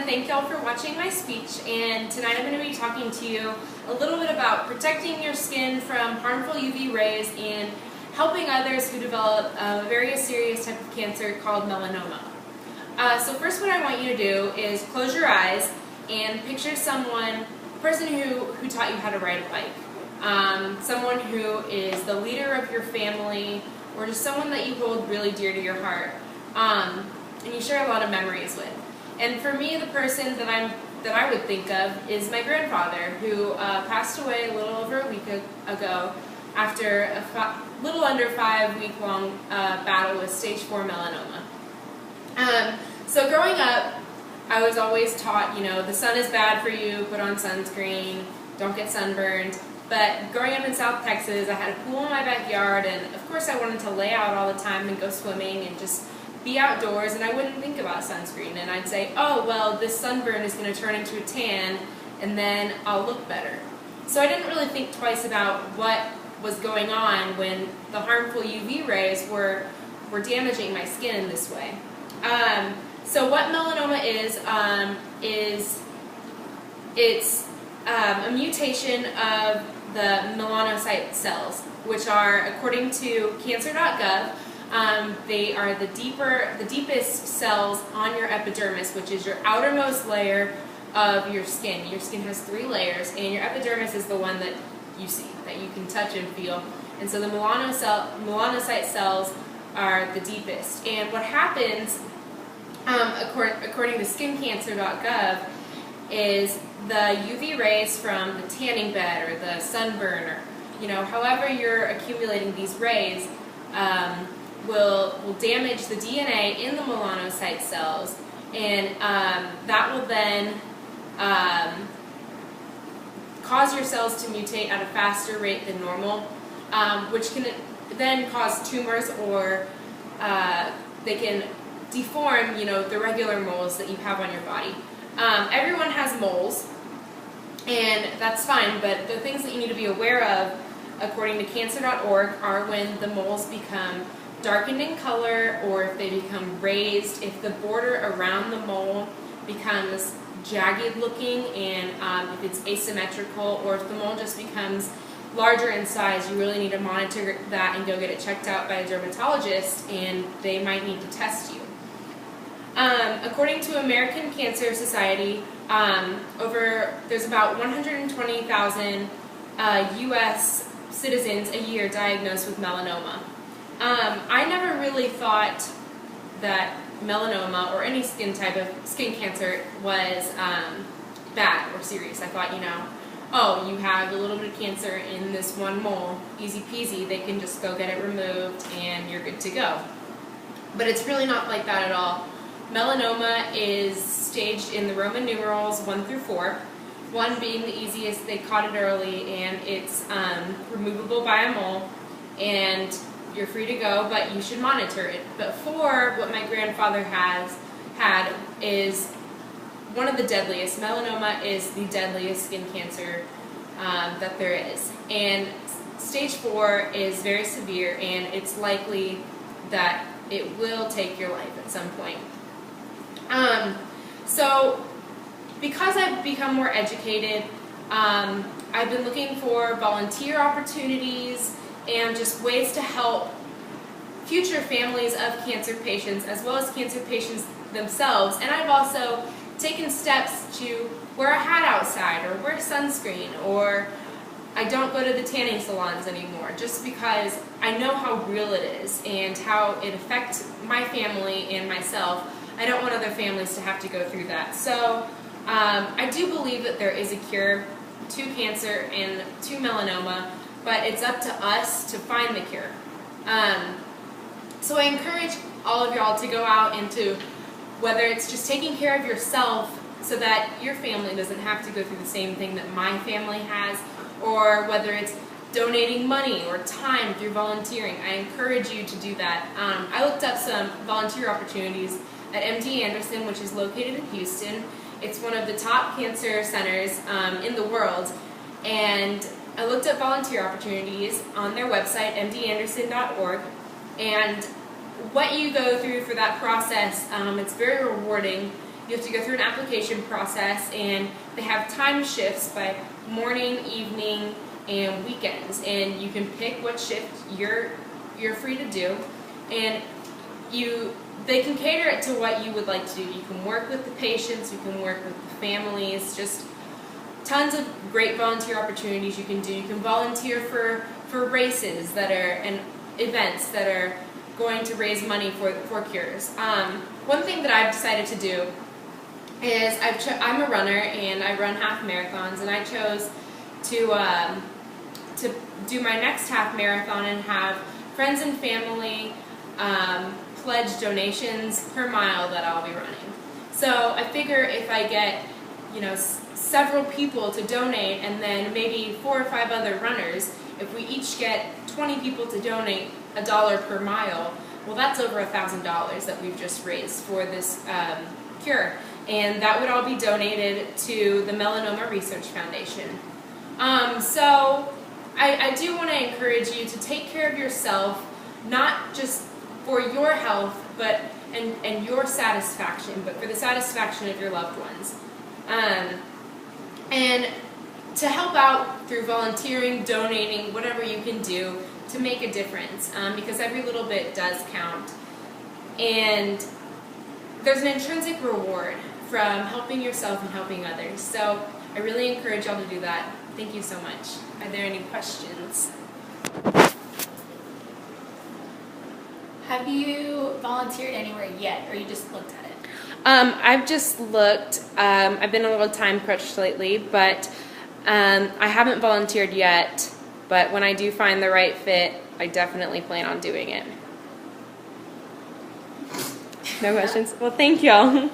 to thank y'all for watching my speech, and tonight I'm going to be talking to you a little bit about protecting your skin from harmful UV rays and helping others who develop a very serious type of cancer called melanoma. So first, what I want you to do is close your eyes and picture a person who taught you how to ride a bike, someone who is the leader of your family, or just someone that you hold really dear to your heart, and you share a lot of memories with. And for me, the person that I would think of is my grandfather, who passed away a little over a week ago after a little under 5-week-long battle with stage 4 melanoma. So growing up, I was always taught, the sun is bad for you, put on sunscreen, don't get sunburned. But growing up in South Texas, I had a pool in my backyard, and of course I wanted to lay out all the time and go swimming and just be outdoors, and I wouldn't think about sunscreen, and I'd say, oh, well, this sunburn is going to turn into a tan, and then I'll look better. So I didn't really think twice about what was going on when the harmful UV rays were damaging my skin in this way. So what melanoma is it's a mutation of the melanocyte cells, which are, according to cancer.gov, they are the deepest cells on your epidermis, which is your outermost layer of your skin. Your skin has 3 layers, and your epidermis is the one that you see, that you can touch and feel. And so the melanocyte cells are the deepest. And what happens, according to skincancer.gov, is the UV rays from the tanning bed or the sunburn, or however you're accumulating these rays, will damage the DNA in the melanocyte cells, and that will then cause your cells to mutate at a faster rate than normal, which can then cause tumors, or they can deform, the regular moles that you have on your body. Everyone has moles, and that's fine, but the things that you need to be aware of, according to cancer.org, are when the moles become darkened in color, or if they become raised, if the border around the mole becomes jagged looking, and if it's asymmetrical, or if the mole just becomes larger in size. You really need to monitor that and go get it checked out by a dermatologist, and they might need to test you. According to American Cancer Society, there's about 120,000 U.S. citizens a year diagnosed with melanoma. I never really thought that melanoma or any skin cancer was bad or serious. I thought, oh, you have a little bit of cancer in this one mole, easy peasy, they can just go get it removed and you're good to go. But it's really not like that at all. Melanoma is staged in the Roman numerals 1 through 4, 1 being the easiest, they caught it early, and it's removable by a mole, and you're free to go, but you should monitor it. But 4, what my grandfather had is one of the deadliest. Melanoma is the deadliest skin cancer that there is. And stage 4 is very severe, and it's likely that it will take your life at some point. So because I've become more educated, I've been looking for volunteer opportunities and just ways to help future families of cancer patients, as well as cancer patients themselves. And I've also taken steps to wear a hat outside, or wear sunscreen, or I don't go to the tanning salons anymore, just because I know how real it is and how it affects my family and myself. I don't want other families to have to go through that. So I do believe that there is a cure to cancer and to melanoma, but it's up to us to find the cure. So I encourage all of y'all to go out into, whether it's just taking care of yourself so that your family doesn't have to go through the same thing that my family has, or whether it's donating money or time through volunteering. I encourage you to do that. I looked up some volunteer opportunities at MD Anderson, which is located in Houston. It's one of the top cancer centers in the world, and I looked up volunteer opportunities on their website, mdanderson.org, and what you go through for that process, it's very rewarding, you have to go through an application process, and they have time shifts by morning, evening, and weekends, and you can pick what shift you're free to do, and they can cater it to what you would like to do. You can work with the patients, you can work with the families, just tons of great volunteer opportunities you can do. You can volunteer for races that are and events that are going to raise money for cures. One thing that I've decided to do is I'm a runner and I run half marathons, and I chose to do my next half marathon and have friends and family pledge donations per mile that I'll be running. So I figure if I get several people to donate, and then maybe 4 or 5 other runners, if we each get 20 people to donate $1 per mile, well, that's over $1,000 that we've just raised for this cure, and that would all be donated to the Melanoma Research Foundation. So I do want to encourage you to take care of yourself, not just for your health and your satisfaction, but for the satisfaction of your loved ones. And to help out through volunteering, donating, whatever you can do to make a difference, because every little bit does count. And there's an intrinsic reward from helping yourself and helping others. So I really encourage y'all to do that. Thank you so much. Are there any questions? Have you volunteered anywhere yet, or you just looked at it? I've just looked. I've been a little time crunched lately, but I haven't volunteered yet. But when I do find the right fit, I definitely plan on doing it. No questions? Well, thank y'all.